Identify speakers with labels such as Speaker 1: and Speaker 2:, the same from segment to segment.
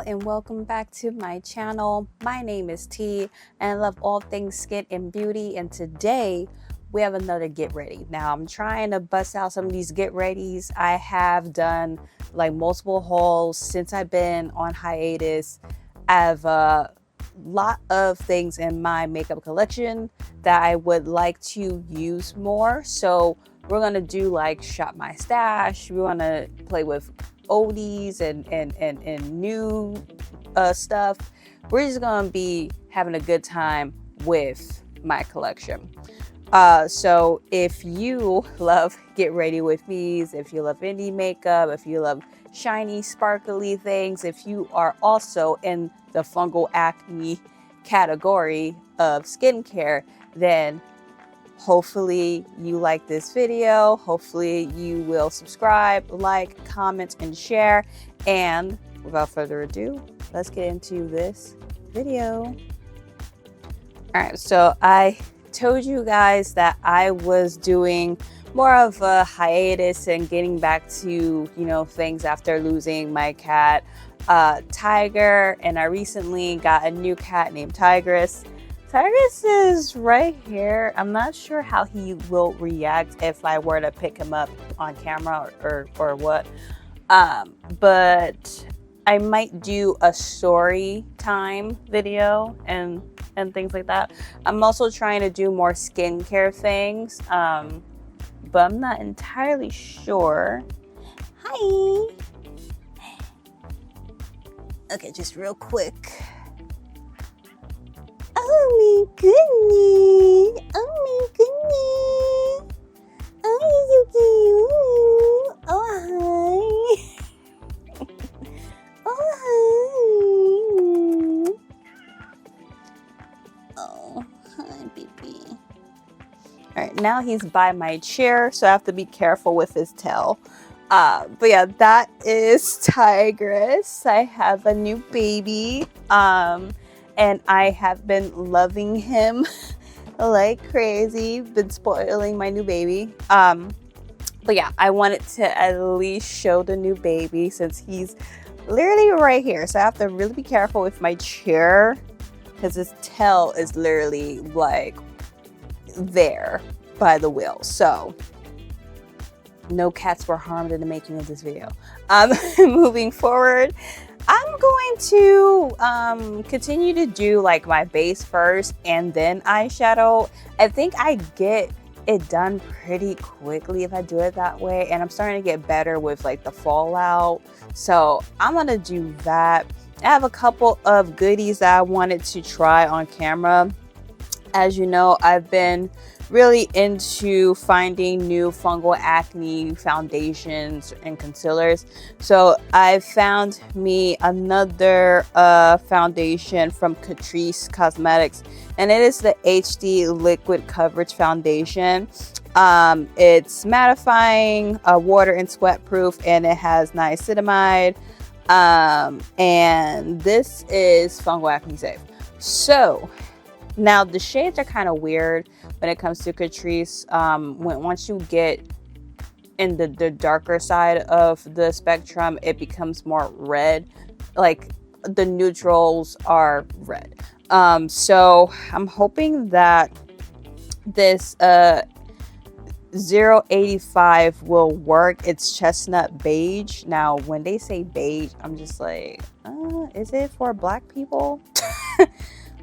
Speaker 1: and welcome back to my channel. My name is T and I love all things skin and beauty, and today we have another get ready. Now I'm trying to bust out some of these get readies. I have done like multiple hauls since I've been on hiatus. I have a lot of things in my makeup collection that I would like to use more. So we're gonna do like shop my stash. We're gonna play with oldies and new stuff. We're just gonna be having a good time with my collection. So if you love get ready with me's, if you love indie makeup, if you love shiny sparkly things, if you are also in the fungal acne category of skincare, then hopefully you like this video. Hopefully you will subscribe, like, comment, and share. And without further ado, let's get into this video. All right, so I told you guys that I was doing more of a hiatus and getting back to, you know, things after losing my cat, Tiger. And I recently got a new cat named Tigress. Tigress is right here. I'm not sure how he will react if I were to pick him up on camera or what. But I might do a story time video and things like that. I'm also trying to do more skincare things, but I'm not entirely sure. Hi. Okay, just real quick. Oh my goodness! Oh my goodness! Oh, you cute! Oh hi! Oh hi! Oh hi, baby! All right, now he's by my chair, so I have to be careful with his tail. But yeah, that is Tigress. I have a new baby. And I have been loving him like crazy, been spoiling my new baby. But yeah, I wanted to at least show the new baby since he's literally right here. So I have to really be careful with my chair because his tail is literally like there by the wheel. So no cats were harmed in the making of this video. Moving forward, I'm going to continue to do like my base first and then eyeshadow. I think I get it done pretty quickly if I do it that way, and I'm starting to get better with like the fallout. So I'm gonna do that. I have a couple of goodies that I wanted to try on camera. As you know, I've been really into finding new fungal acne foundations and concealers. So I found me another foundation from CATRICE Cosmetics, and it is the HD Liquid Coverage Foundation. It's mattifying, water and sweat proof, and it has niacinamide. And this is fungal acne safe. So now the shades are kind of weird when it comes to CATRICE. Once you get in the darker side of the spectrum, it becomes more red. Like the neutrals are red. So I'm hoping that this 085 will work. It's chestnut beige. Now when they say beige, I'm just like, is it for black people?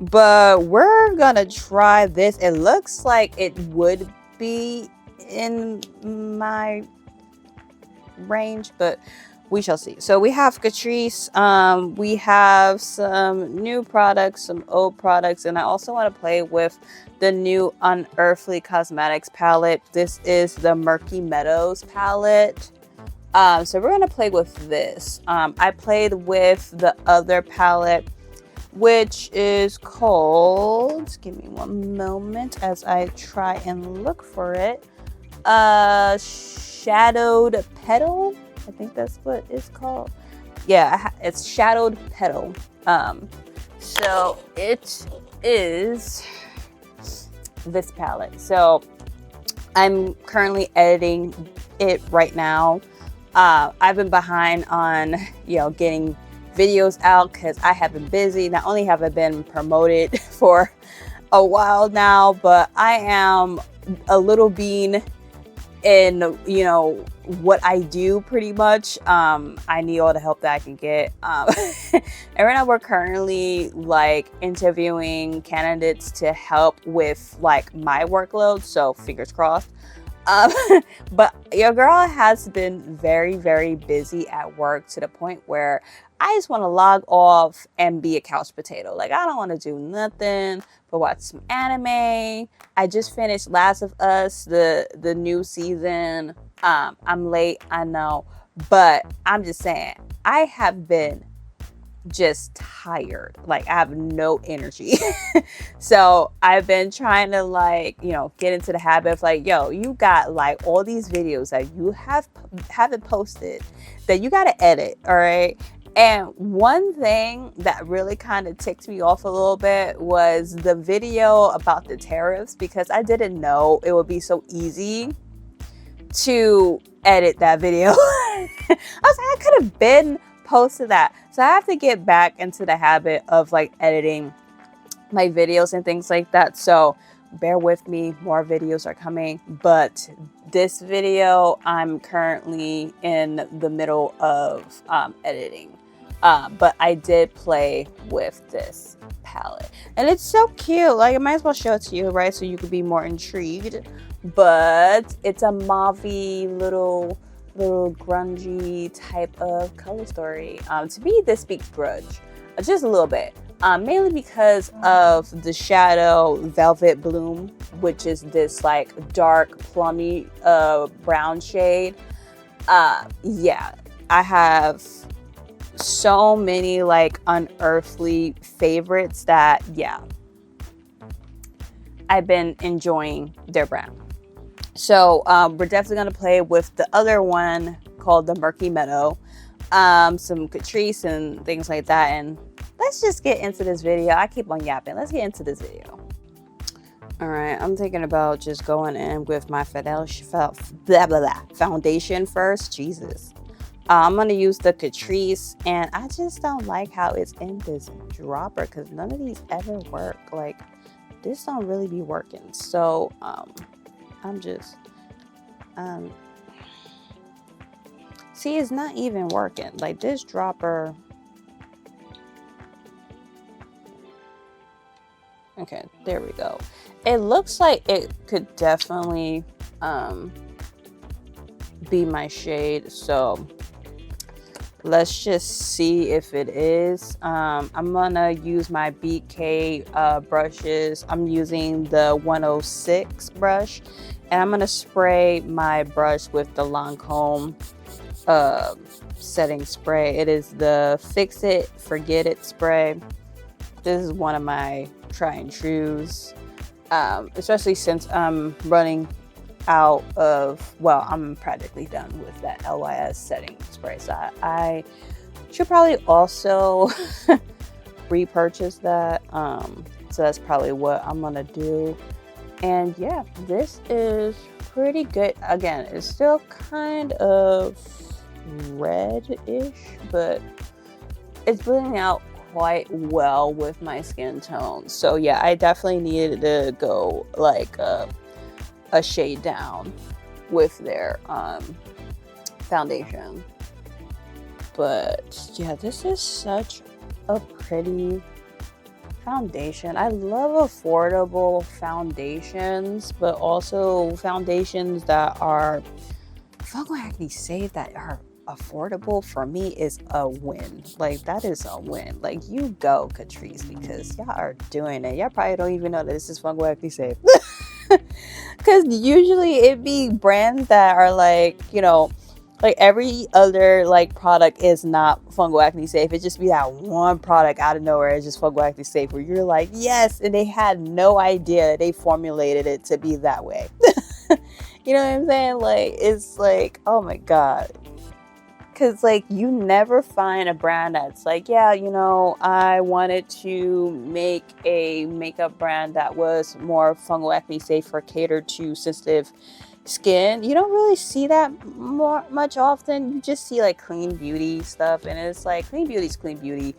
Speaker 1: But we're gonna try this. It looks like it would be in my range, but we shall see. So we have CATRICE, we have some new products, some old products, and I also want to play with the new Unearthly Cosmetics palette. This is the Murky Meadows palette. So we're gonna play with this. I played with the other palette, which is called, give me one moment as I try and look for it, Shadowed Petal. I think that's what it's called. Yeah, it's Shadowed Petal. So it is this palette. So I'm currently editing it right now. I've been behind on, you know, getting videos out because I have been busy. Not only have I been promoted for a while now, but I am a little bean in, you know, what I do pretty much. I need all the help that I can get. And right now we're currently like interviewing candidates to help with like my workload, so fingers crossed. Um, but your girl has been very, very busy at work to the point where I just want to log off and be a couch potato. Like, I don't want to do nothing but watch some anime. I just finished Last of Us, the new season. I'm late, I know, but I'm just saying, I have been just tired. Like, I have no energy. So I've been trying to, like, you know, get into the habit of like, yo, you got like all these videos that you haven't posted that you got to edit, all right? And one thing that really kind of ticked me off a little bit was the video about the tariffs, because I didn't know it would be so easy to edit that video. I was like, I could have been posted that. So I have to get back into the habit of like editing my videos and things like that. So bear with me, more videos are coming. But this video, I'm currently in the middle of editing. But I did play with this palette. And it's so cute. Like, I might as well show it to you, right? So you could be more intrigued. But it's a mauve-y little grungy type of color story. To me, this speaks grudge, just a little bit, mainly because of the shadow Velvet Bloom, which is this like dark plummy brown shade. Yeah, I have so many like unearthly favorites that, yeah, I've been enjoying their brand. So we're definitely going to play with the other one called the Murky Meadow, some CATRICE and things like that. And let's just get into this video. I keep on yapping. Let's get into this video. All right, I'm thinking about just going in with my foundation first. Jesus. I'm going to use the CATRICE, and I just don't like how it's in this dropper because none of these ever work. Like, this don't really be working. So, I'm just, see, it's not even working. Like, this dropper, okay, there we go. It looks like it could definitely, be my shade. So let's just see if it is. I'm gonna use my BK brushes. I'm using the 106 brush, and I'm gonna spray my brush with the Lancome setting spray. It is the Fix It, Forget It spray. This is one of my try and trues, especially since I'm running out of, well, I'm practically done with that LYS setting spray, so I should probably also repurchase that. So that's probably what I'm gonna do. And yeah, this is pretty good. Again, it's still kind of red-ish, but it's blending out quite well with my skin tone. So yeah, I definitely needed to go like a shade down with their foundation. But yeah, this is such a pretty foundation. I love affordable foundations, but also foundations that are fungal acne safe, that are affordable. For me is a win. Like, that is a win. Like, you go, CATRICE, because y'all are doing it. Y'all probably don't even know that this is fungal acne safe. Because usually it be brands that are like, you know, like every other like product is not fungal acne safe. It just be that one product out of nowhere is just fungal acne safe, where you're like, yes, and they had no idea that they formulated it to be that way. You know what I'm saying? Like, it's like, oh my god. Because like, you never find a brand that's like, yeah, you know, I wanted to make a makeup brand that was more fungal acne safe or catered to sensitive skin, you don't really see that much often. You just see like clean beauty stuff, and it's like clean beauty is clean beauty.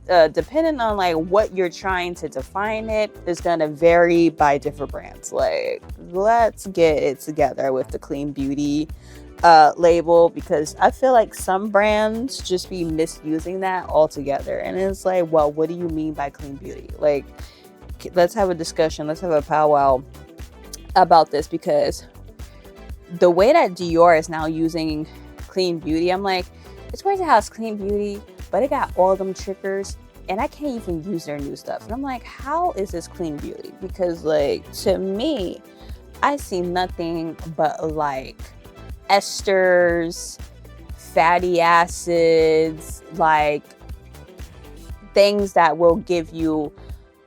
Speaker 1: Depending on like what you're trying to define it, is gonna vary by different brands. Like, let's get it together with the clean beauty label, because I feel like some brands just be misusing that altogether. And it's like, well, what do you mean by clean beauty? Like, let's have a discussion, let's have a powwow about this, because the way that Dior is now using clean beauty, I'm like, it's crazy how it's clean beauty, but it got all of them triggers, and I can't even use their new stuff. And I'm like, how is this clean beauty? Because like, to me, I see nothing but like esters, fatty acids, like things that will give you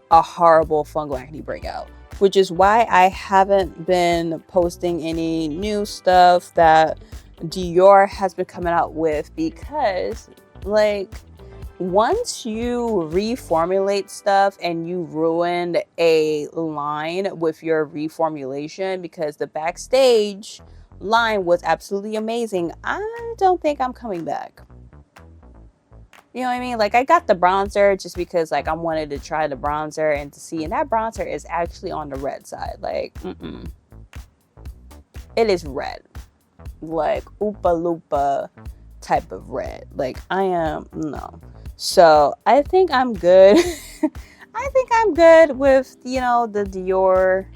Speaker 1: a horrible fungal acne breakout, which is why I haven't been posting any new stuff that Dior has been coming out with, because like, once you reformulate stuff and you ruined a line with your reformulation, because the backstage line was absolutely amazing, I don't think I'm coming back. You know what I mean? Like, I got the bronzer just because like I wanted to try the bronzer and to see, and that bronzer is actually on the red side. Like, it is red, like Oopa Loopa type of red. Like, I am, no. So I think I'm good. I think I'm good with, you know, the Dior,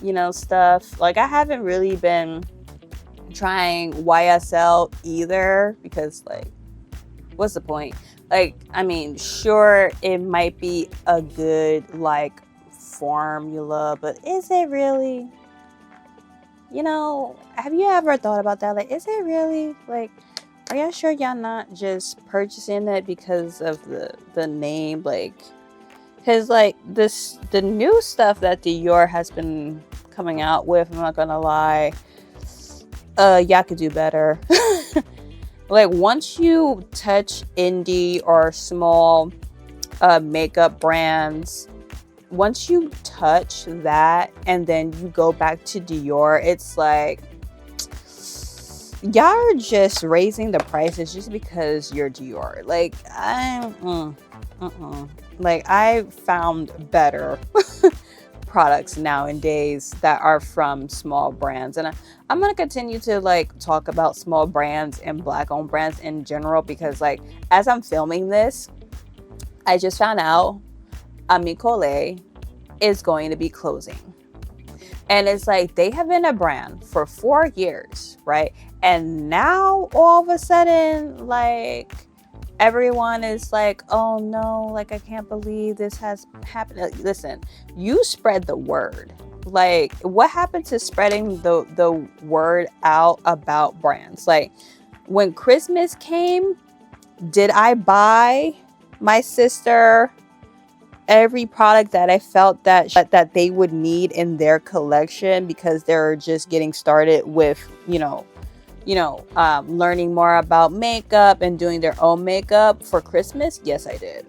Speaker 1: you know, stuff. Like, I haven't really been trying YSL either, because like, what's the point? Like, I mean, sure, it might be a good like formula, but is it really? You know, have you ever thought about that? Like, is it really? Like, are y'all sure y'all not just purchasing it because of the name? Like, because like the new stuff that Dior has been coming out with, I'm not gonna lie, y'all could do better. Like, once you touch indie or small makeup brands, once you touch that and then you go back to Dior, it's like, y'all are just raising the prices just because you're Dior. Like, like, I found better products nowadays that are from small brands, and I'm gonna continue to like talk about small brands and black owned brands in general, because like, as I'm filming this, I just found out Amicole is going to be closing. And it's like, they have been a brand for 4 years, right? And now all of a sudden, like, everyone is like, oh no, like, I can't believe this has happened. Listen, you spread the word. Like, what happened to spreading the word out about brands? Like, when Christmas came, did I buy my sister every product that I felt that they would need in their collection, because they're just getting started with, learning more about makeup and doing their own makeup for Christmas? Yes, I did.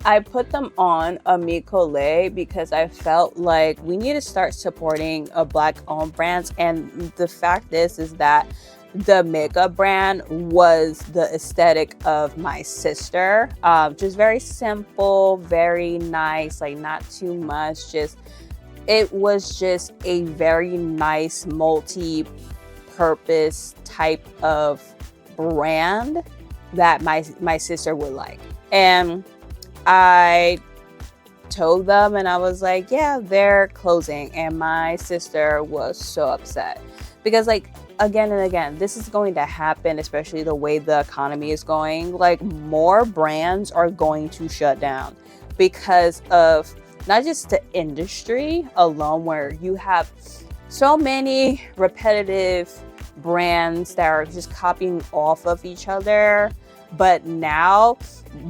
Speaker 1: I put them on Amicole because I felt like we need to start supporting black-owned brands, and the fact is that the makeup brand was the aesthetic of my sister. Just very simple, very nice, like not too much. It was just a very nice multi-purpose type of brand that my sister would like. And I told them, and I was like, yeah, they're closing. And my sister was so upset, because like, again and again, this is going to happen, especially the way the economy is going. Like, more brands are going to shut down because of not just the industry alone, where you have so many repetitive brands that are just copying off of each other, but now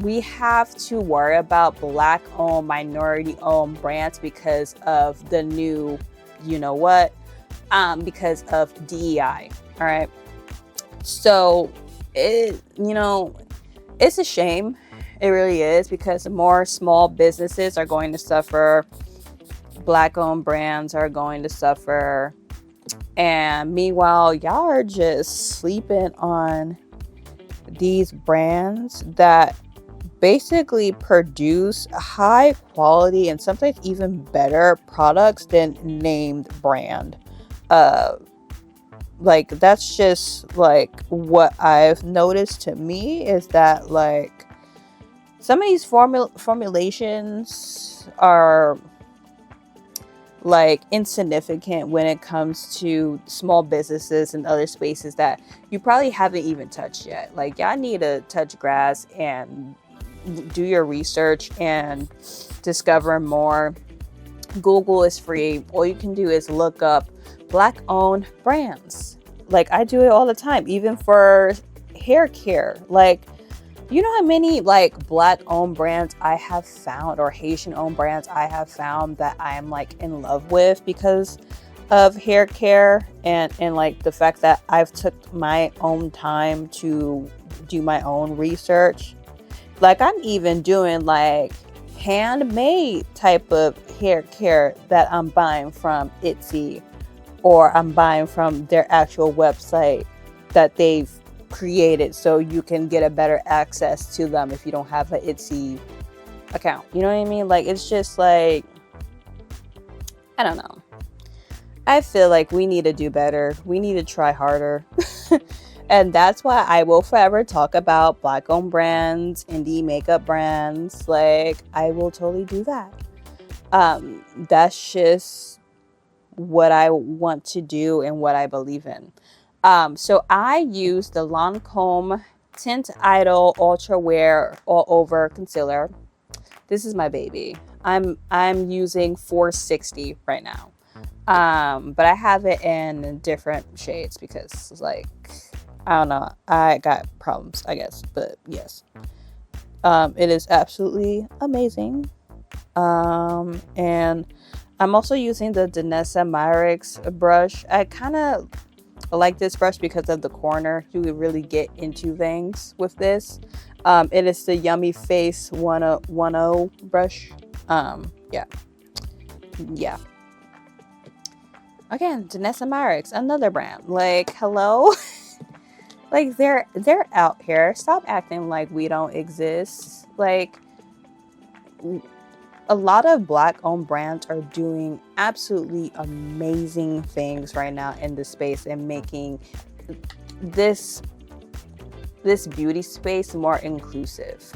Speaker 1: we have to worry about black-owned, minority-owned brands because of the new, you know what, because of DEI. All right, so it's a shame. It really is, because more small businesses are going to suffer black owned brands are going to suffer. And meanwhile, y'all are just sleeping on these brands that basically produce high quality and sometimes even better products than named brand. Like that's just like what I've noticed. To me is that like some of these formulations are like insignificant when it comes to small businesses and other spaces that you probably haven't even touched yet. Like y'all need to touch grass and do your research and discover more. Google is free. All you can do is look up black owned brands. Like I do it all the time, even for hair care. Like, you know how many like black owned brands I have found, or Haitian owned brands I have found that I am like in love with because of hair care and like the fact that I've took my own time to do my own research. Like I'm even doing like handmade type of hair care that I'm buying from Etsy, or I'm buying from their actual website that they've created so you can get a better access to them if you don't have an Etsy account. You know what I mean? Like it's just like, I don't know. I feel like we need to do better. We need to try harder. And that's why I will forever talk about black owned brands, indie makeup brands. Like I will totally do that. That's just what I want to do and what I believe in. So I use the Lancome Tint Idol Ultra Wear All Over Concealer. This is my baby. I'm using 460 right now. But I have it in different shades because like, I don't know, I got problems, I guess, but yes. It is absolutely amazing. And I'm also using the DANESSA MYRICKS brush. I kind of like this brush because of the corner. You can really get into things with this. It is the Yummy Face 110 brush. Yeah. Again, DANESSA MYRICKS, another brand. Like, hello? Like, they're out here. Stop acting like we don't exist. Like, a lot of black owned brands are doing absolutely amazing things right now in the space and making this beauty space more inclusive.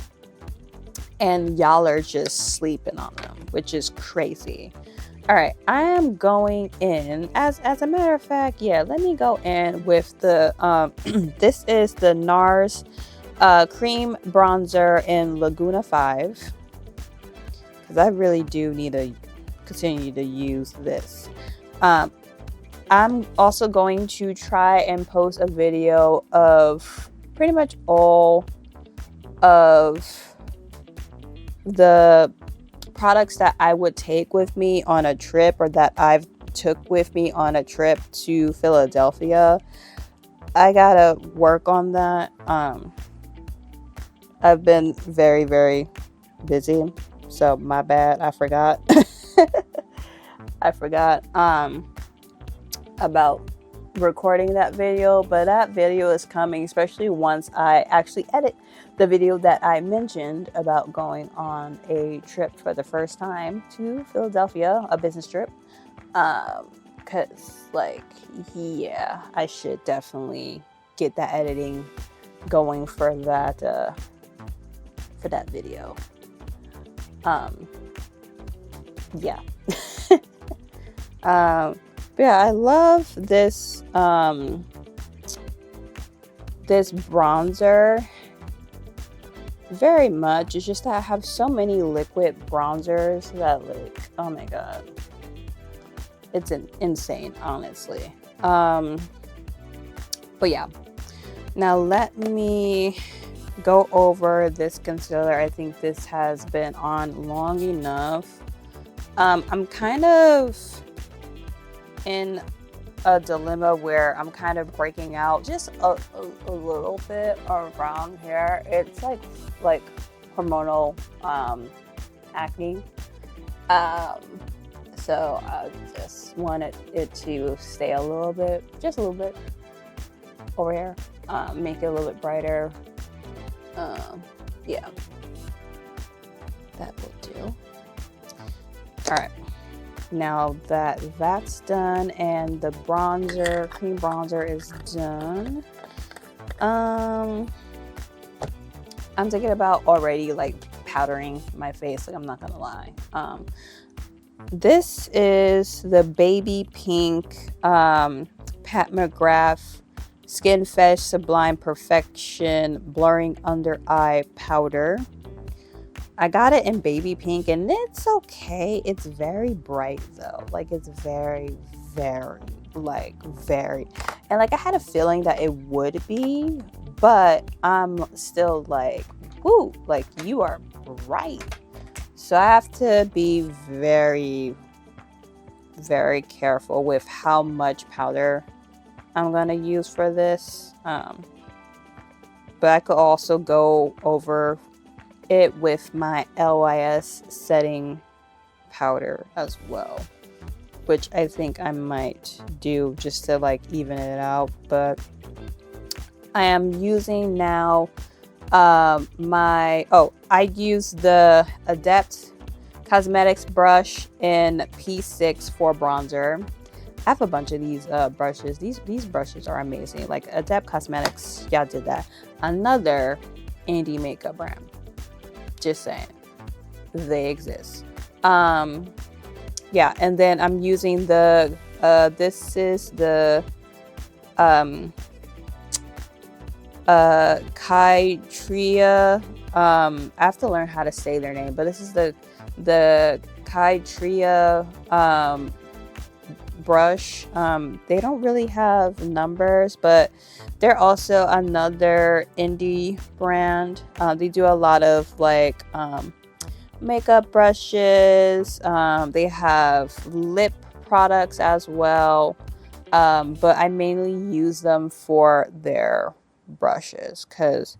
Speaker 1: And y'all are just sleeping on them, which is crazy. All right, I am going in as a matter of fact, yeah, let me go in with the this is the NARS cream bronzer in Laguna 5, because I really do need to continue to use this. I'm also going to try and post a video of pretty much all of the products that I would take with me on a trip, or that I've took with me on a trip to Philadelphia. I gotta work on that. I've been very, very busy, so my bad. I forgot. I forgot about recording that video, but that video is coming, especially once I actually edit the video that I mentioned about going on a trip for the first time to Philadelphia, a business trip. Cause like, yeah, I should definitely get that editing going for that video. Yeah. Yeah, I love this this bronzer very much. It's just that I have so many liquid bronzers that, like, oh my god, it's insane, honestly. But yeah, now let me go over this concealer. I think this has been on long enough. I'm kind of in a dilemma where I'm kind of breaking out just a little bit around here. It's like hormonal acne. So I just wanted it to stay a little bit, just a little bit over here, make it a little bit brighter. Yeah, that will do. All right, now that that's done and the bronzer, cream bronzer is done, I'm thinking about already like powdering my face, like I'm not gonna lie. This is the baby pink Pat McGrath Skin Fetish Sublime Perfection Blurring Under Eye Powder. I got it in baby pink and it's okay. It's very bright though. Like it's very, very, and like I had a feeling that it would be, but I'm still like, whoo, like you are bright. So I have to be very, very careful with how much powder I'm gonna use for this. But I could also go over it with my LYS setting powder as well, which I think I might do just to like even it out. But I am using now I use the Adept Cosmetics brush in P6 for bronzer. I have a bunch of these brushes. These brushes are amazing. Like Adept Cosmetics, y'all did that. Another indie makeup brand. Just saying, they exist. Yeah, and then I'm using the this is the Kytria. I have to learn how to say their name, but this is the Kytria brush. They don't really have numbers, but they're also another indie brand. They do a lot of like makeup brushes. They have lip products as well, but I mainly use them for their brushes because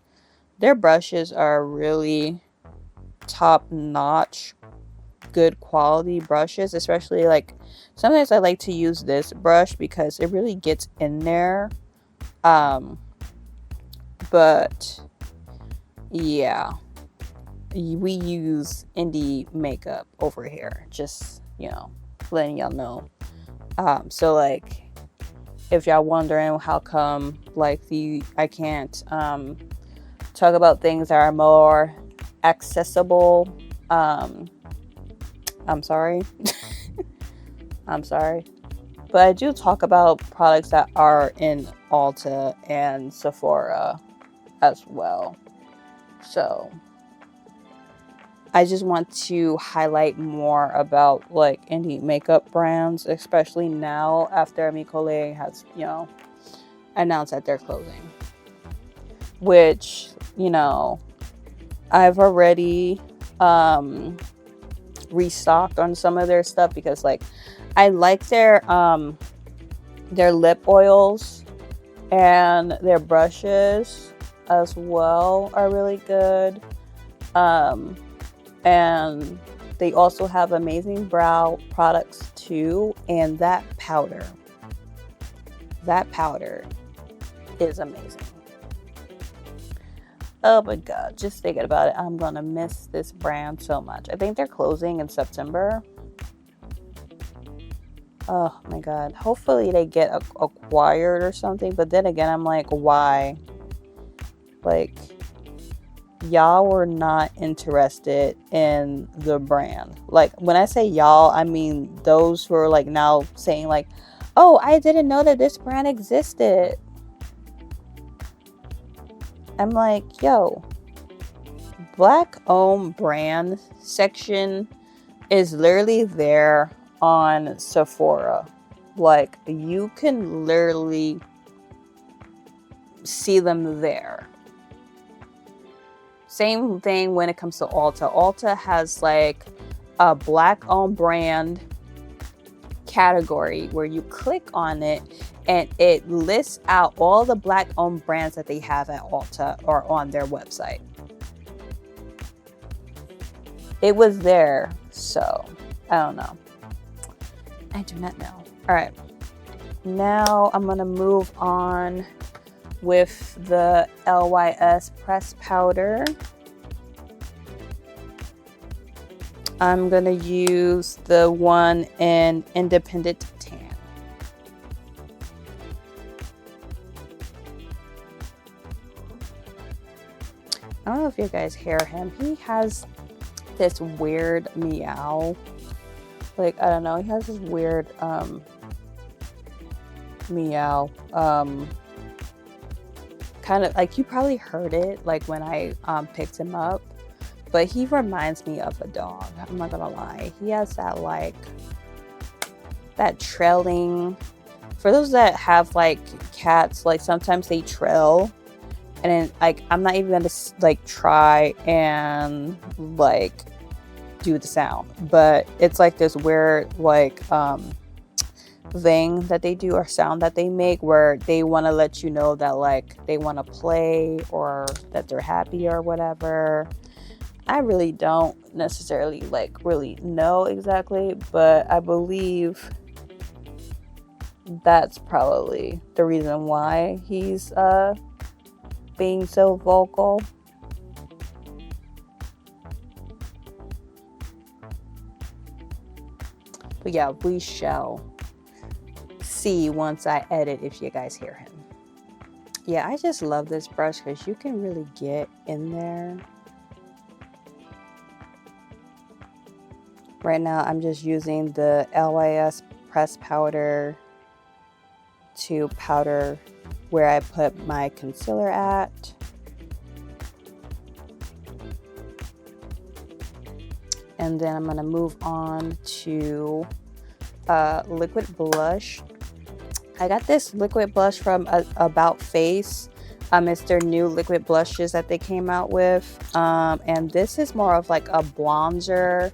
Speaker 1: their brushes are really top-notch, good quality brushes. Especially like sometimes I like to use this brush because it really gets in there. But yeah, we use indie makeup over here, just, you know, letting y'all know. So like if y'all wondering how come like I can't talk about things that are more accessible, I'm sorry. I'm sorry, but I do talk about products that are in Ulta and Sephora as well. So I just want to highlight more about like indie makeup brands, especially now after Micole has, you know, announced that they're closing, which, you know, I've already restocked on some of their stuff because like I like their lip oils and their brushes as well are really good. And they also have amazing brow products too. And that powder is amazing. Oh my God, just thinking about it, I'm gonna miss this brand so much. I think they're closing in September. Oh my God, hopefully they get acquired or something. But then again, I'm like, why? Like, y'all were not interested in the brand. Like, when I say y'all, I mean those who are like now saying like, oh, I didn't know that this brand existed. I'm like, yo, Black owned brand section is literally there on Sephora. Like, you can literally see them there. Same thing when it comes to Ulta. Ulta has like a Black owned brand category where you click on it and it lists out all the Black owned brands that they have at Ulta or on their website. It was there, so I don't know. I do not know. All right, now I'm gonna move on with the LYS press powder. I'm gonna use the one in Independent Tan. I don't know if you guys hear him. He has this weird meow. Like, I don't know, he has this weird meow. Kind of like, you probably heard it like when I picked him up. But he reminds me of a dog. I'm not gonna lie. He has that like that trailing. For those that have like cats, like sometimes they trail, and then like I'm not even gonna like try and like do the sound, but it's like this weird like thing that they do, or sound that they make, where they want to let you know that like they want to play or that they're happy or whatever. I really don't necessarily like really know exactly, but I believe that's probably the reason why he's being so vocal. But yeah, we shall see once I edit if you guys hear him. Yeah, I just love this brush because you can really get in there. Right now, I'm just using the LYS press powder to powder where I put my concealer at. And then I'm going to move on to liquid blush. I got this liquid blush from About Face. It's their new liquid blushes that they came out with. And this is more of like a bronzer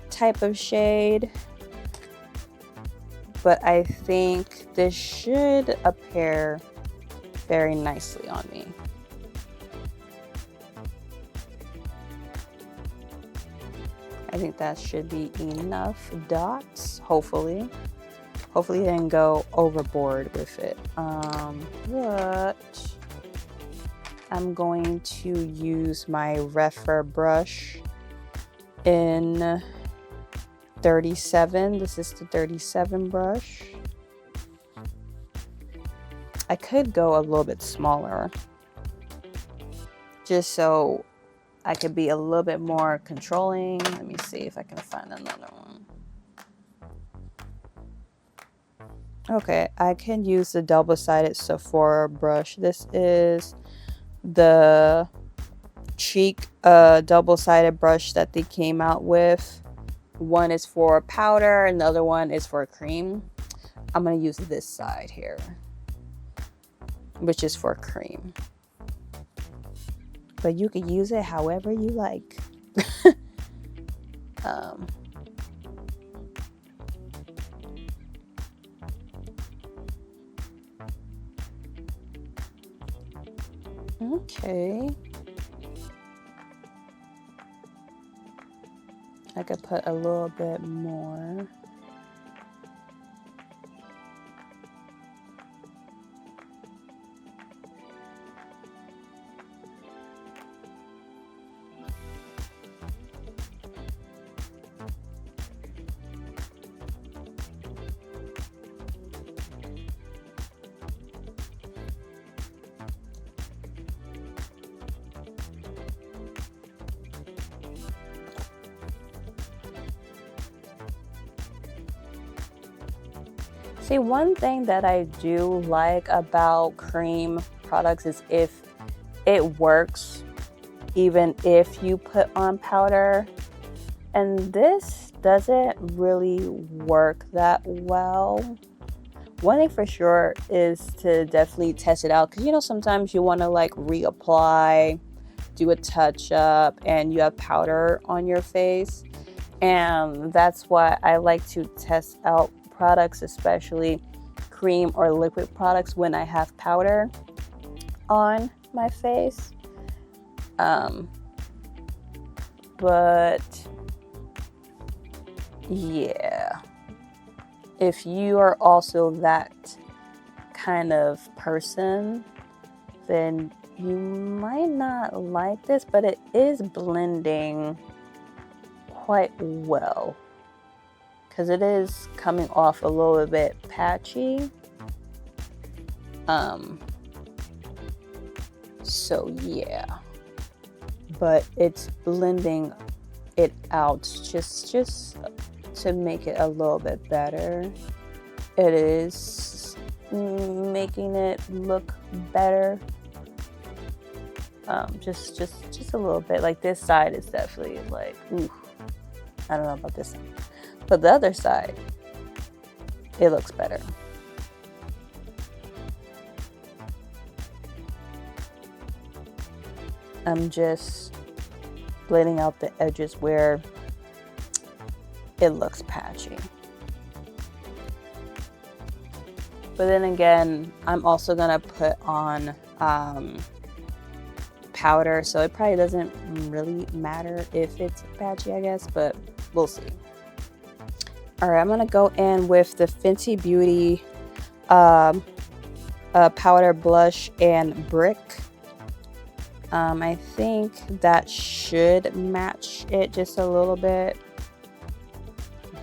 Speaker 1: type of shade, but I think this should appear very nicely on me. I think that should be enough dots, hopefully. Hopefully I didn't go overboard with it. But I'm going to use my Refer brush in 37. This is the 37 brush. I could go a little bit smaller, just so I could be a little bit more controlling. Let me see if I can find another one. Okay, I can use the double-sided Sephora brush. This is the cheek double-sided brush that they came out with. One is for powder and the other one is for cream. I'm gonna use this side here, which is for cream, but you can use it however you like. Okay, I could put a little bit more. See, one thing that I do like about cream products is if it works even if you put on powder. And this doesn't really work that well. One thing for sure is to definitely test it out, because you know sometimes you want to like reapply, do a touch up, and you have powder on your face. And that's why I like to test out products, especially cream or liquid products, when I have powder on my face. But yeah, if you are also that kind of person, then you might not like this, but it is blending quite well because it is coming off a little bit patchy. So yeah, but it's blending it out just to make it a little bit better. It is making it look better. Just a little bit. Like this side is definitely like, ooh, I don't know about this side, but the other side, it looks better. I'm just blending out the edges where it looks patchy. But then again, I'm also gonna put on powder, so it probably doesn't really matter if it's patchy, I guess, but we'll see. All right, I'm gonna go in with the Fenty Beauty powder blush and brick. I think that should match it just a little bit,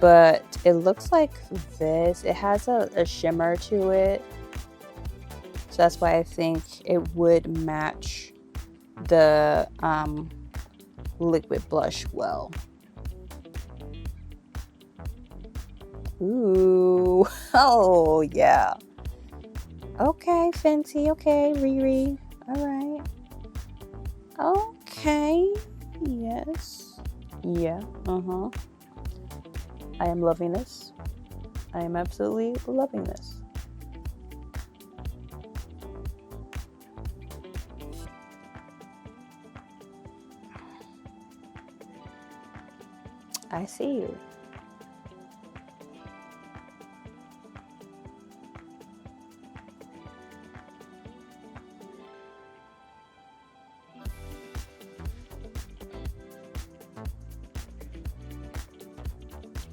Speaker 1: but it looks like this. It has a shimmer to it, so that's why I think it would match the liquid blush well. Ooh, oh yeah. Okay, Fenty. Okay, Riri. All right. Okay. Yes. Yeah. I am loving this. I am absolutely loving this. I see you.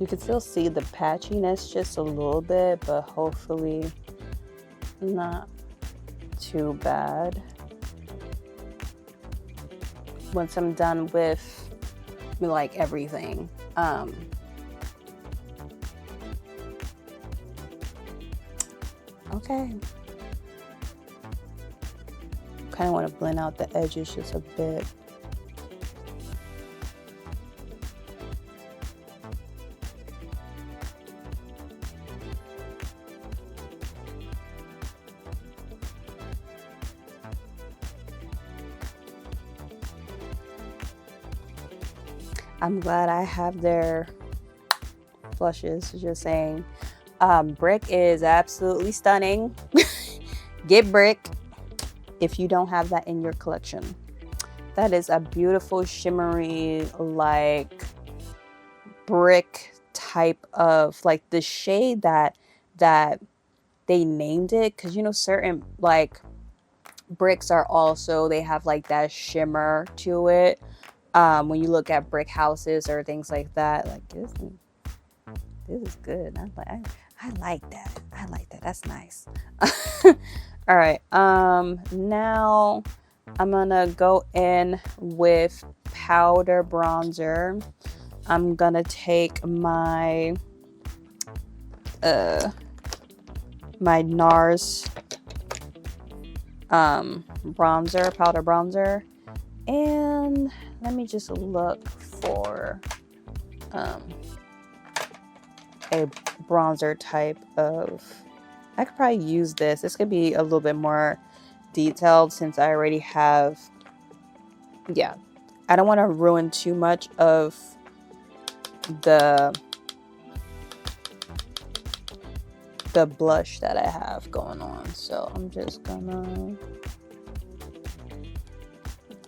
Speaker 1: You can still see the patchiness just a little bit, but hopefully not too bad. Once I'm done with like everything, okay. Kind of want to blend out the edges just a bit. I'm glad I have their blushes, just saying. Brick is absolutely stunning. Get Brick if you don't have that in your collection. That is a beautiful shimmery, like brick type of, like the shade that they named it, because you know certain like bricks are also, they have like that shimmer to it. When you look at brick houses or things like that, like this is good. I like that. I like that. That's nice. All right. Now I'm gonna go in with powder bronzer. I'm gonna take my my NARS bronzer, powder bronzer, and let me just look for a bronzer type of, I could probably use this. This could be a little bit more detailed since I already have, yeah. I don't want to ruin too much of the blush that I have going on. So I'm just gonna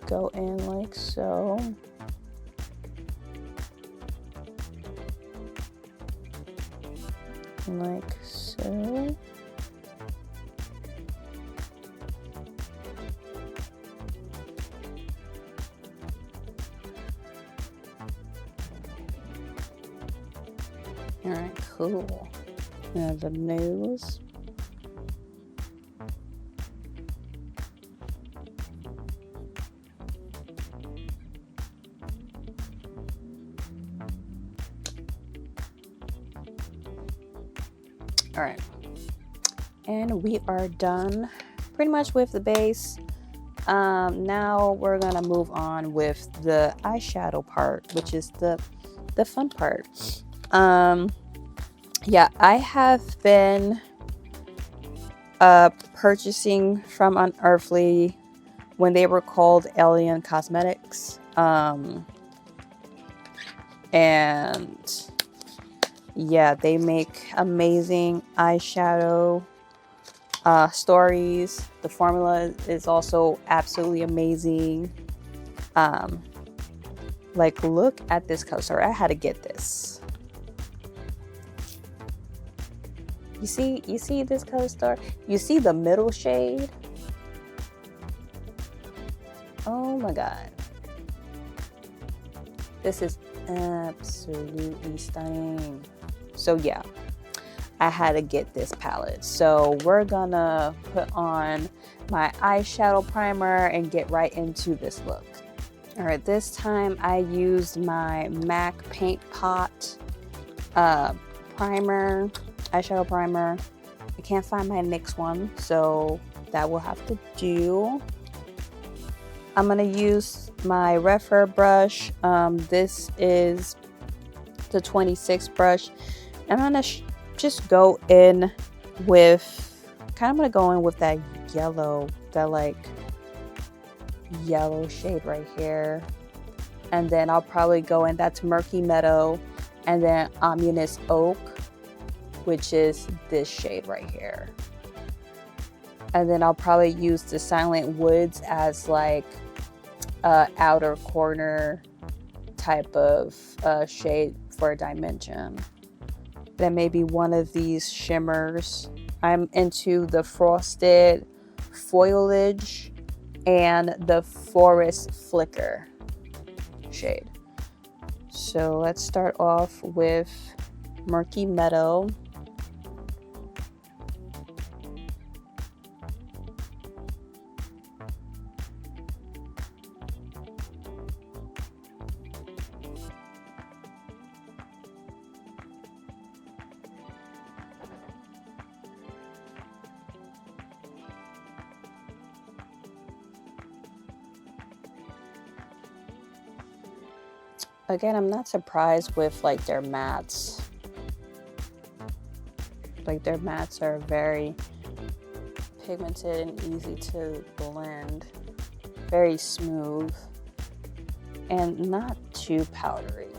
Speaker 1: go in like so. Like so. All right, cool. And the nose. All right, and we are done pretty much with the base. Now we're gonna move on with the eyeshadow part, which is the fun part. Yeah, I have been purchasing from Unearthly when they were called Alien Cosmetics, and yeah, they make amazing eyeshadow stories. The formula is also absolutely amazing. Like, look at this color story. I had to get this. You see this color story? You see the middle shade? Oh my god. This is absolutely stunning. So yeah, I had to get this palette. So we're gonna put on my eyeshadow primer and get right into this look. All right, this time I used my MAC Paint Pot primer, eyeshadow primer. I can't find my NYX one, so that will have to do. I'm gonna use my Refer brush. This is the 26 brush. I'm gonna just go in with, I'm gonna go in with that yellow, that like yellow shade right here. And then I'll probably go in, that's Murky Meadow, and then Ominous Oak, which is this shade right here. And then I'll probably use the Silent Woods as like outer corner type of shade for dimension. Then maybe one of these shimmers. I'm into the Frosted Foliage and the Forest Flicker shade. So let's start off with Murky Meadow. Again, I'm not surprised with like their mattes. Like their mattes are very pigmented and easy to blend. Very smooth and not too powdery.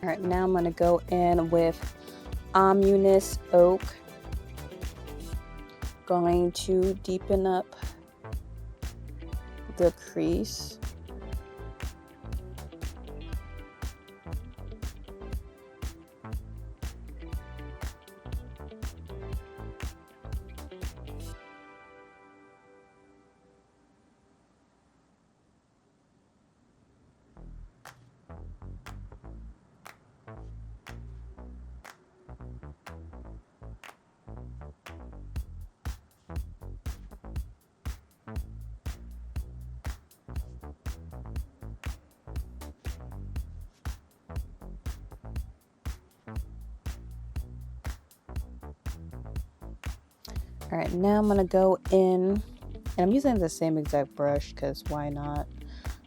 Speaker 1: All right, now I'm gonna go in with Ominous Oak. Going to deepen up the crease. All right, now I'm gonna go in, and I'm using the same exact brush because why not?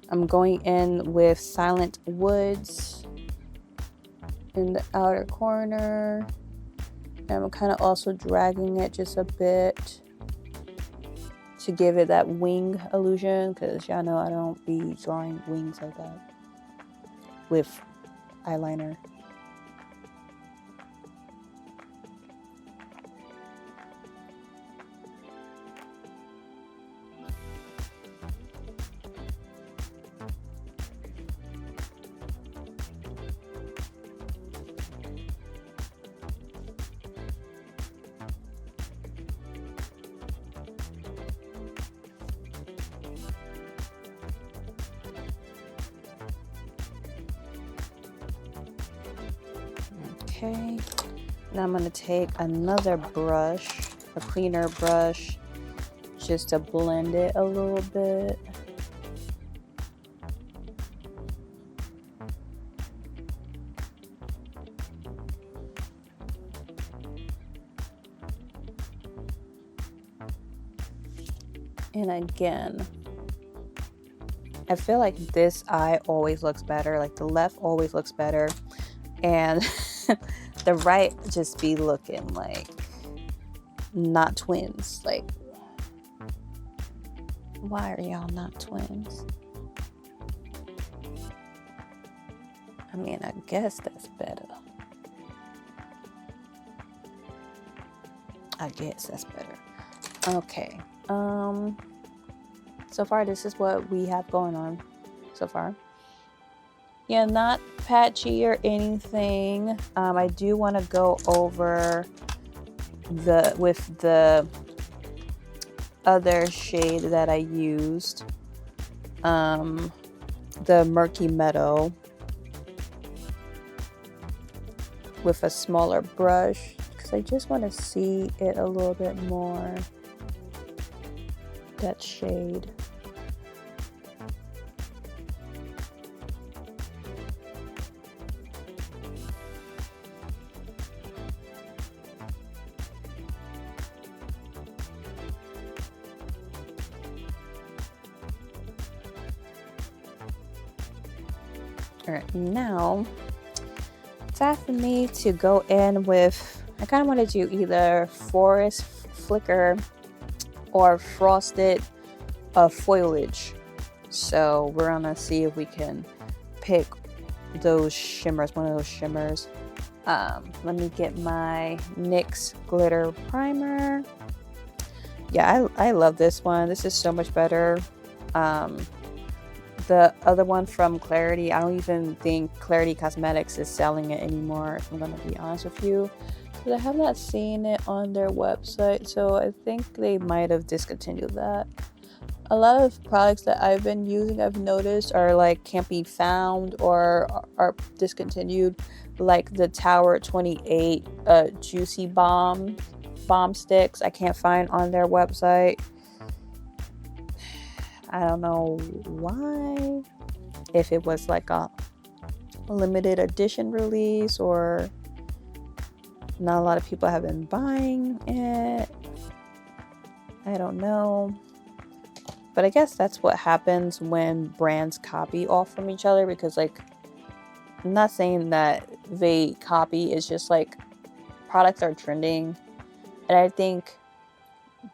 Speaker 1: I'm going in with Silent Woods in the outer corner, and I'm kind of also dragging it just a bit to give it that wing illusion, because y'all know I don't be drawing wings like that with eyeliner. Okay, now I'm gonna take another brush, a cleaner brush, just to blend it a little bit. And again, I feel like this eye always looks better, like the left always looks better, and the right just be looking like not twins. Like, why are y'all not twins? I mean, I guess that's better. I guess that's better. Okay. So far this is what we have going on so far. Yeah, not patchy or anything. I do want to go over with the other shade that I used, the Murky Meadow, with a smaller brush, because I just want to see it a little bit more, that shade. All right, now it's time for me to go in with, I kind of want to do either Forest Flicker or Frosted Foliage. So we're gonna see if we can pick those shimmers, one of those shimmers. Let me get my NYX Glitter Primer. Yeah, I love this one. This is so much better. The other one from Clarity, I don't even think Clarity Cosmetics is selling it anymore, if I'm gonna be honest with you, because I have not seen it on their website, so I think they might have discontinued that. A lot of products that I've been using, I've noticed, are like can't be found or are discontinued, like the Tower 28 Juicy Bomb sticks. I can't find on their website. I don't know why, if it was like a limited edition release or not a lot of people have been buying it. I don't know. But I guess that's what happens when brands copy off from each other, because like, I'm not saying that they copy, it's just like products are trending. And I think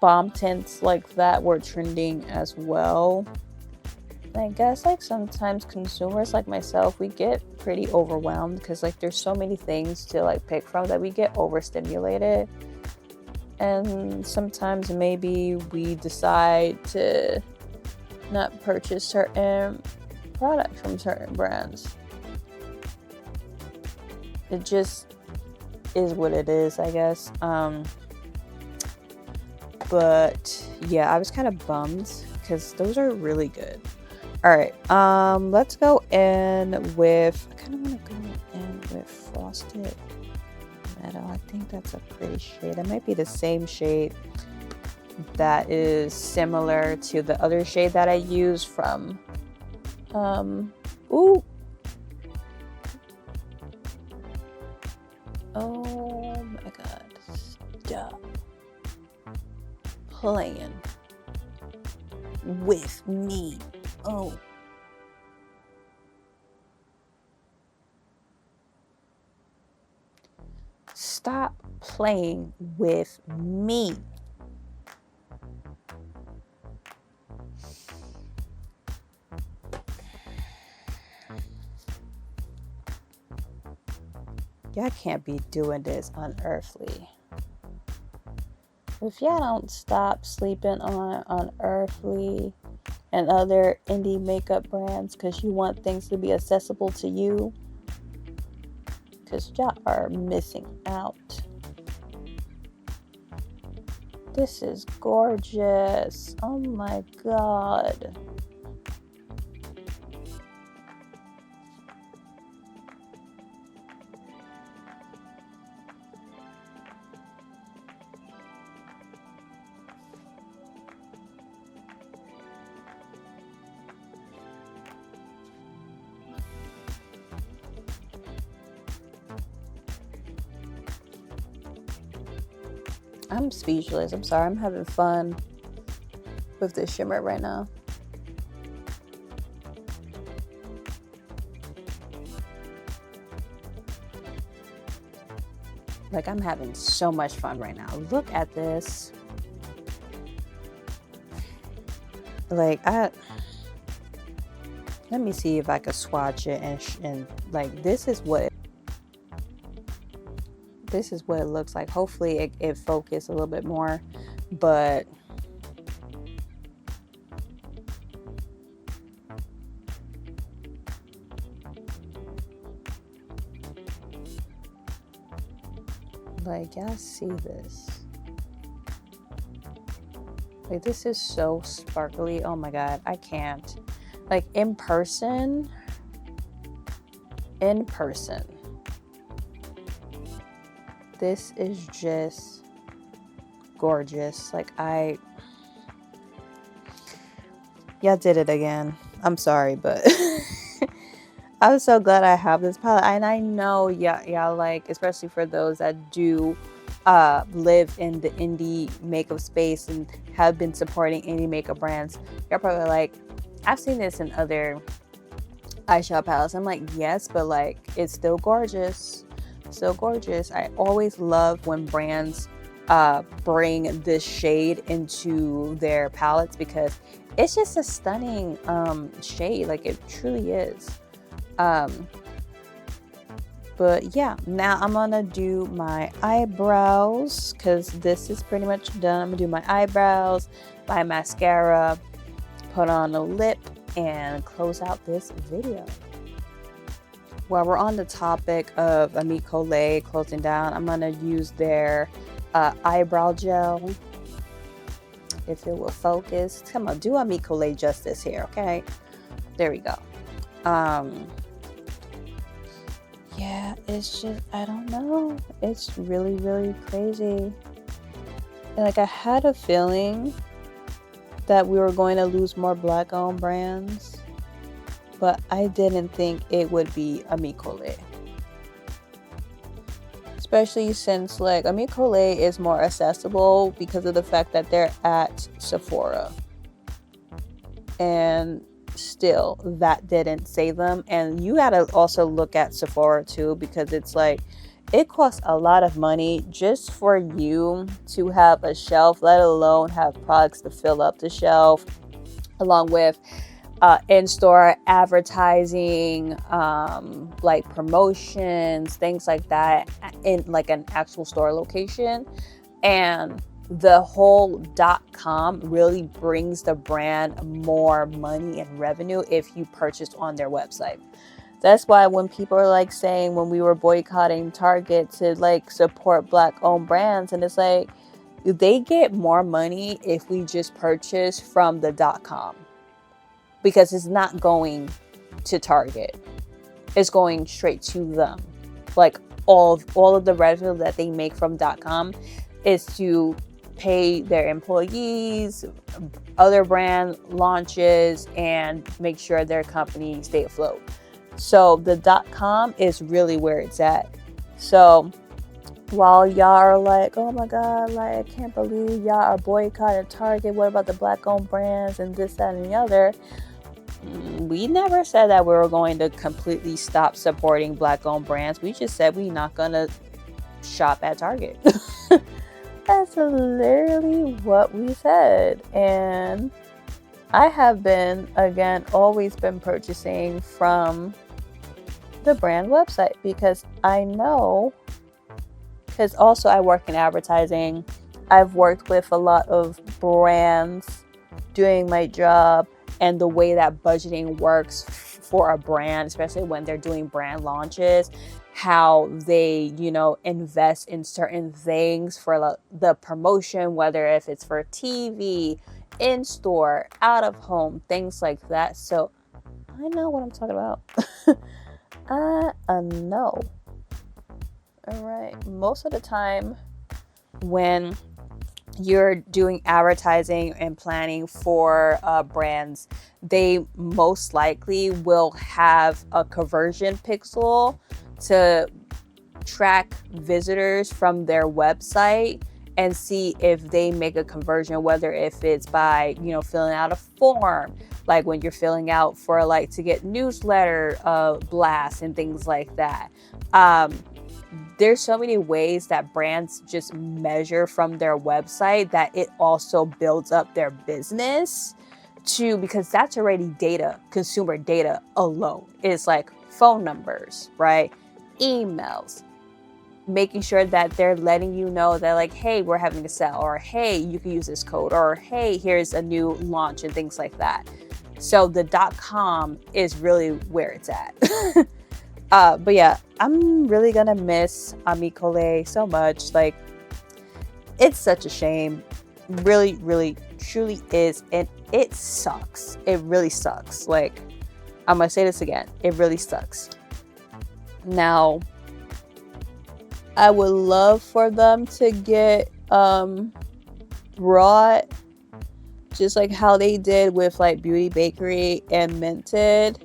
Speaker 1: bomb tints like that were trending as well. And I guess like sometimes consumers like myself, we get pretty overwhelmed because like there's so many things to like pick from that we get overstimulated. And sometimes maybe we decide to not purchase certain products from certain brands. It just is what it is, I guess. But yeah, I was kind of bummed because those are really good. All right, let's go in with, I kind of want to go in with Frosted Meadow. I think that's a pretty shade. It might be the same shade that is similar to the other shade that I use from, ooh. Oh my God, stop playing with me. Oh. Stop playing with me. Y'all can't be doing this unearthly. If y'all don't stop sleeping on Unearthly and other indie makeup brands because you want things to be accessible to you, because y'all are missing out. This is gorgeous. Oh my God. I'm speechless. I'm sorry. I'm having fun with this shimmer right now. Like, I'm having so much fun right now. Look at this. Like, let me see if I could swatch it and like, this is what it looks like. Hopefully it focused a little bit more, but like, y'all see this? Like, this is so sparkly. Oh my god, I can't. Like, in person, this is just gorgeous. Like, y'all did it again. I'm sorry, but I'm so glad I have this palette. And I know y'all like, especially for those that do live in the indie makeup space and have been supporting indie makeup brands, you're probably like, I've seen this in other eyeshadow palettes. I'm like, yes, but like, it's still gorgeous. So gorgeous. I always love when brands bring this shade into their palettes because it's just a stunning shade. Like, it truly is. But yeah, now I'm gonna do my eyebrows because this is pretty much done. I'm gonna do my eyebrows, my mascara, put on a lip, and close out this video. While we're on the topic of ACNE-SAFE closing down, I'm gonna use their eyebrow gel. If it will focus. Come on, do ACNE-SAFE justice here, okay? There we go. Yeah, it's just, I don't know. It's really, really crazy. And like, I had a feeling that we were going to lose more Black-owned brands, but I didn't think it would be ACNE-SAFE. Especially since like ACNE-SAFE is more accessible because of the fact that they're at Sephora. And still, that didn't save them. And you gotta also look at Sephora too, because it's like, it costs a lot of money just for you to have a shelf, let alone have products to fill up the shelf, along with in-store advertising, like promotions, things like that, in like an actual store location. And the whole .com really brings the brand more money and revenue if you purchase on their website. That's why when people are like saying when we were boycotting Target to like support Black-owned brands, and it's like, they get more money if we just purchase from the .com, because it's not going to Target. It's going straight to them. Like, all of the revenue that they make from .com is to pay their employees, other brand launches, and make sure their company stay afloat. So the .com is really where it's at. So while y'all are like, oh my god, like, I can't believe y'all are boycotting Target, what about the Black-owned brands and this, that, and the other? We never said that we were going to completely stop supporting Black-owned brands. We just said we're not gonna shop at Target. That's literally what we said. And I have been, again, always been purchasing from the brand website because I know, because also I work in advertising. I've worked with a lot of brands doing my job, and the way that budgeting works for a brand, especially when they're doing brand launches, how they, you know, invest in certain things for the promotion, whether if it's for TV, in-store, out of home, things like that. So I know what I'm talking about. I know. All right. Most of the time when you're doing advertising and planning for brands, they most likely will have a conversion pixel to track visitors from their website and see if they make a conversion, whether if it's by, you know, filling out a form, like when you're filling out for like to get newsletter blasts and things like that. There's so many ways that brands just measure from their website that it also builds up their business too, because that's already data, consumer data alone. It's like phone numbers, right? Emails, making sure that they're letting you know that like, hey, we're having a sale, or hey, you can use this code, or hey, here's a new launch and things like that. So the .com is really where it's at. But yeah, I'm really gonna miss Amicole so much. Like, it's such a shame. Really, really, truly is. And it sucks. It really sucks. Like, I'm gonna say this again. It really sucks. Now, I would love for them to get brought, just like how they did with like Beauty Bakery and Minted,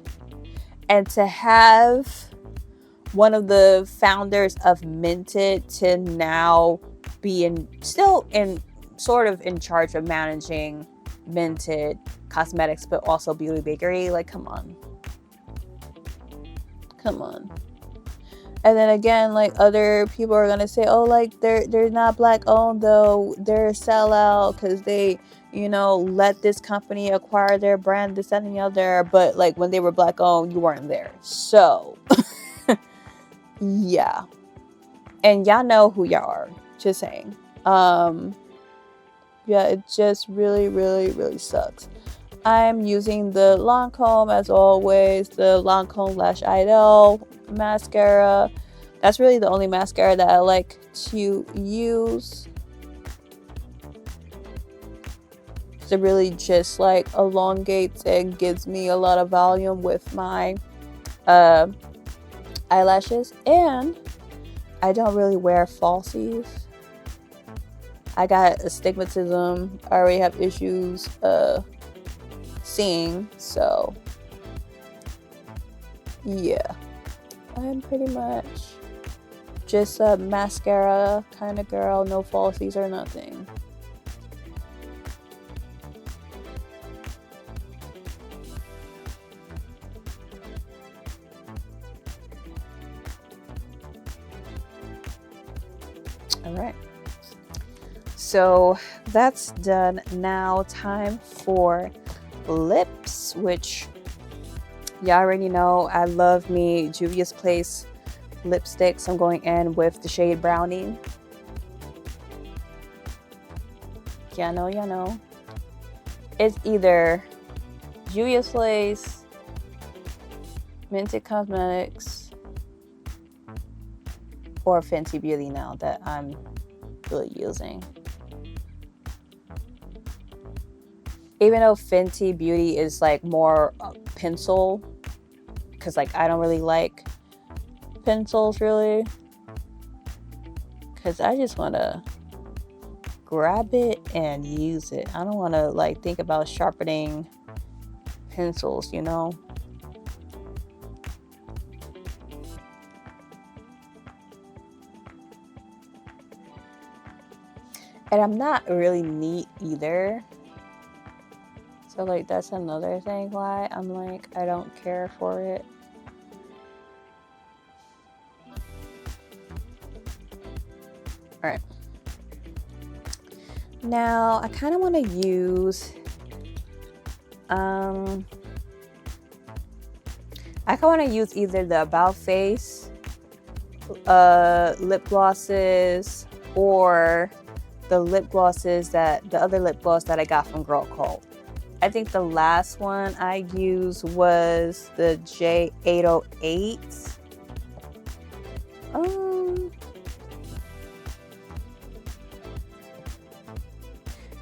Speaker 1: and to have one of the founders of Minted to now be still in sort of in charge of managing Minted Cosmetics, but also Beauty Bakery. Like, come on. And then again, like, other people are gonna say, oh, like, they're not black owned though, they're a sellout because they, you know, let this company acquire their brand, this, that, and the other. But like, when they were black owned, you weren't there. So yeah, and y'all know who y'all are, just saying. Yeah, it just really, really, really sucks. I'm using the Lancome as always, the Lancome Lash Idol mascara. That's really the only mascara that I like to use. It really just like elongates and gives me a lot of volume with my eyelashes. And I don't really wear falsies. I got astigmatism. I already have issues seeing, so yeah, I'm pretty much just a mascara kind of girl, no falsies or nothing. All right, so that's done. Now time for lips, which y'all already know. I love me Juvia's Place lipsticks. I'm going in with the shade Brownie. Y'all know. It's either Juvia's Place, Minted Cosmetics, or Fenty Beauty now that I'm really using. Even though Fenty Beauty is like more pencil, because like I don't really like pencils really, because I just want to grab it and use it. I don't want to like think about sharpening pencils, you know. And I'm not really neat either. So like that's another thing why I'm like, I don't care for it. All right. Now I kind of want to use, I kind of want to use either the About Face lip glosses, or the lip glosses that, the other lip gloss that I got from Girl Cult. I think the last one I used was the J808.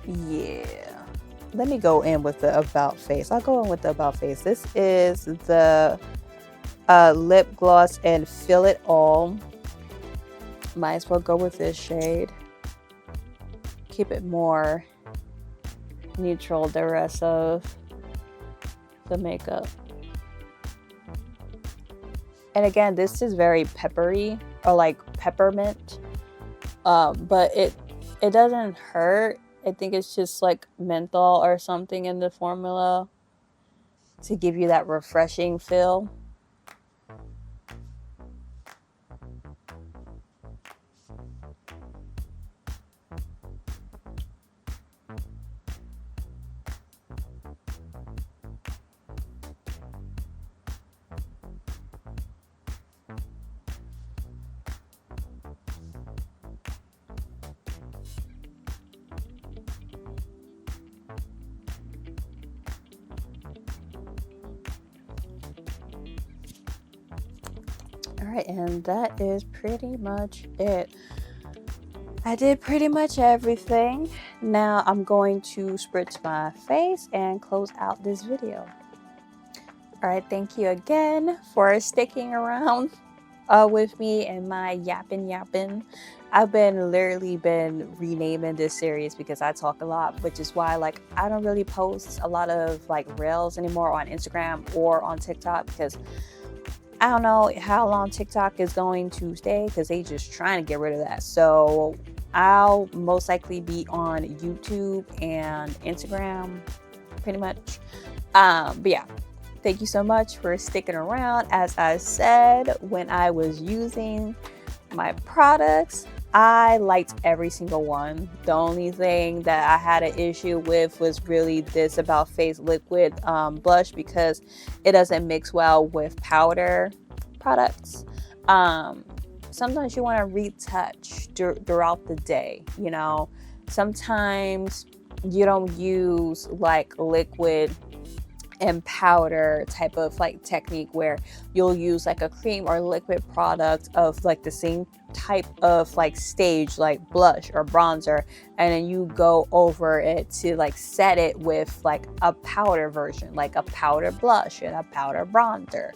Speaker 1: Yeah. Let me go in with the About Face. I'll go in with the About Face. This is the lip gloss and Fill It All. Might as well go with this shade. Keep it more neutral the rest of the makeup. And again, this is very peppery, or like peppermint, but it doesn't hurt. I think it's just like menthol or something in the formula to give you that refreshing feel. Alright, and that is pretty much it. I did pretty much everything. Now I'm going to spritz my face and close out this video. Alright, thank you again for sticking around with me and my yapping. I've literally been renaming this series because I talk a lot, which is why like I don't really post a lot of like reels anymore on Instagram or on TikTok, because I don't know how long TikTok is going to stay because they just trying to get rid of that. So I'll most likely be on YouTube and Instagram pretty much. But yeah, thank you so much for sticking around. As I said, when I was using my products, I liked every single one. The only thing that I had an issue with was really this About Face liquid blush, because it doesn't mix well with powder products. Sometimes you want to retouch throughout the day, you know. Sometimes you don't use like liquid and powder type of like technique where you'll use like a cream or liquid product of like the same type of like stage, like blush or bronzer, and then you go over it to like set it with like a powder version, like a powder blush and a powder bronzer.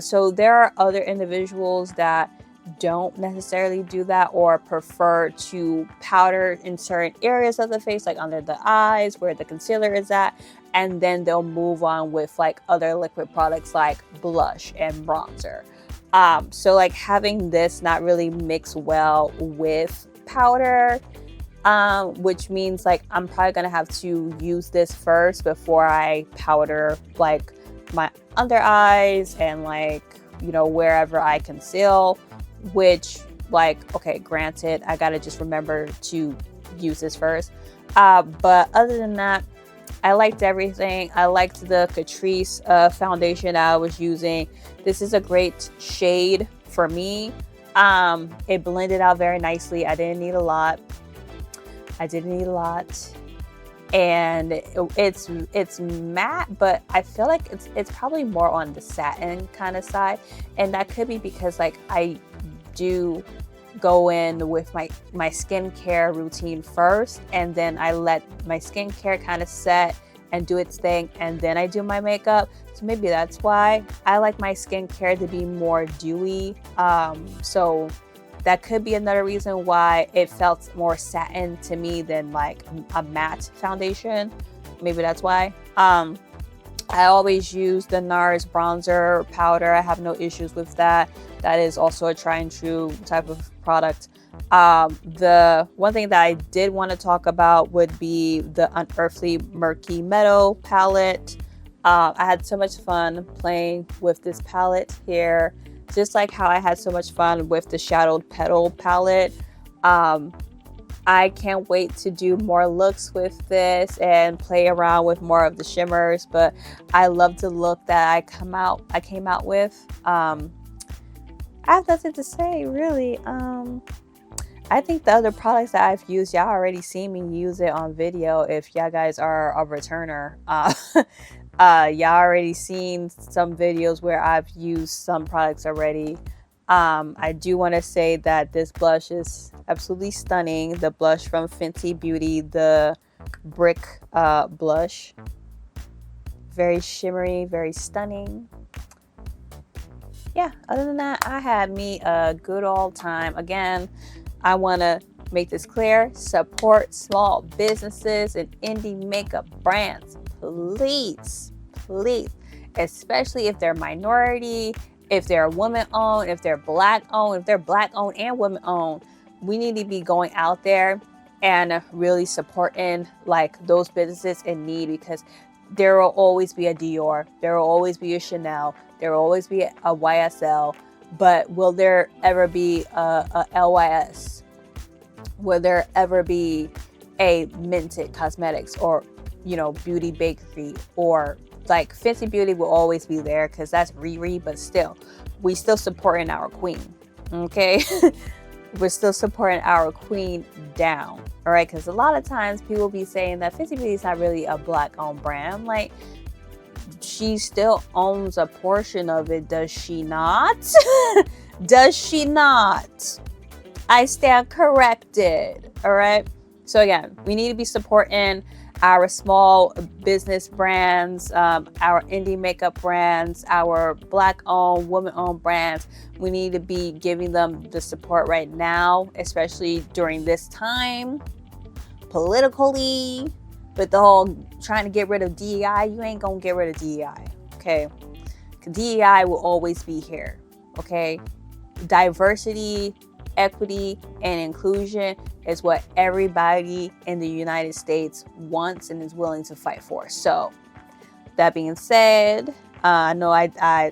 Speaker 1: So there are other individuals that don't necessarily do that, or prefer to powder in certain areas of the face, like under the eyes where the concealer is at, and then they'll move on with like other liquid products like blush and bronzer. So like having this not really mix well with powder, which means like I'm probably gonna have to use this first before I powder like my under eyes and like, you know, wherever I conceal, which like, okay, granted, I gotta just remember to use this first. But other than that, I liked everything. I liked the CATRICE foundation I was using. This is a great shade for me. It blended out very nicely. I didn't need a lot. And it's matte, but I feel like it's probably more on the satin kind of side, and that could be because like I do go in with my skincare routine first, and then I let my skincare kind of set and do its thing, and then I do my makeup. So maybe that's why I like my skincare to be more dewy. So that could be another reason why it felt more satin to me than like a matte foundation. Maybe that's why. I always use the NARS bronzer powder. I have no issues with that. That is also a tried and true type of product. The one thing that I did want to talk about would be the Unearthly Murky Meadow palette. I had so much fun playing with this palette here, just like how I had so much fun with the Shadowed Petal palette. I can't wait to do more looks with this and play around with more of the shimmers, but I love the look that I came out with. I have nothing to say, really. I think the other products that I've used, y'all already seen me use it on video if y'all guys are a returner. Y'all already seen some videos where I've used some products already. I do want to say that this blush is absolutely stunning. The blush from Fenty Beauty, the brick blush. Very shimmery, very stunning. Yeah, other than that, I had me a good old time. Again, I want to make this clear. Support small businesses and indie makeup brands. Please, please. Especially if they're minority, if they're woman-owned, if they're black-owned, if they're black-owned and women-owned. We need to be going out there and really supporting like those businesses in need, because there will always be a Dior, there will always be a Chanel, there will always be a YSL, but will there ever be a LYS? Will there ever be a Minted Cosmetics, or, you know, Beauty Bakery, or like Fenty Beauty will always be there because that's Riri, but still, we still supporting our queen, okay? We're still supporting our queen down, all right? Because a lot of times people be saying that Fenty Beauty is not really a Black-owned brand. I'm like, she still owns a portion of it, does she not? Does she not? I stand corrected, all right? So again, we need to be supporting our small business brands, our indie makeup brands, our Black-owned, woman-owned brands. We need to be giving them the support right now, especially during this time, politically, with the whole trying to get rid of DEI. You ain't gonna get rid of DEI, okay? DEI will always be here, okay? Diversity, equity, and inclusion is what everybody in the United States wants and is willing to fight for. So that being said, I know I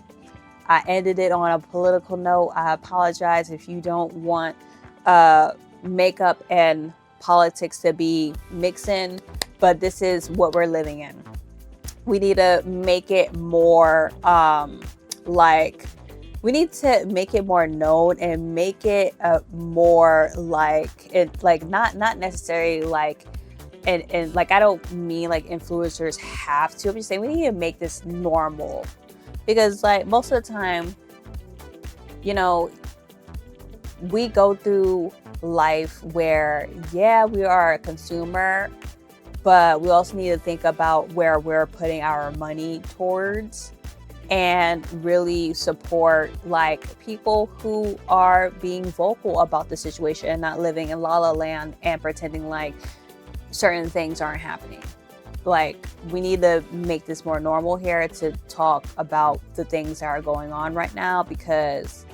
Speaker 1: ended it on a political note. I apologize if you don't want makeup and politics to be mixing, but this is what we're living in. We need to make it more we need to make it more known and make it more not necessarily like, and like, I don't mean like influencers have to. I'm just saying we need to make this normal, because like most of the time, you know, we go through life where, yeah, we are a consumer, but we also need to think about where we're putting our money towards, and really support like people who are being vocal about the situation and not living in la la land and pretending like certain things aren't happening. Like, we need to make this more normal here to talk about the things that are going on right now, because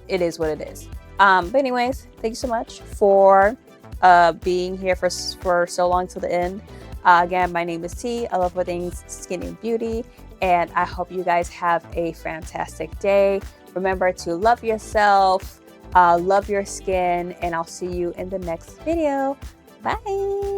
Speaker 1: it is what it is. But anyways, thank you so much for being here for so long to the end. Again, my name is T. I love all things skin and beauty, and I hope you guys have a fantastic day. Remember to love yourself, love your skin, and I'll see you in the next video. Bye.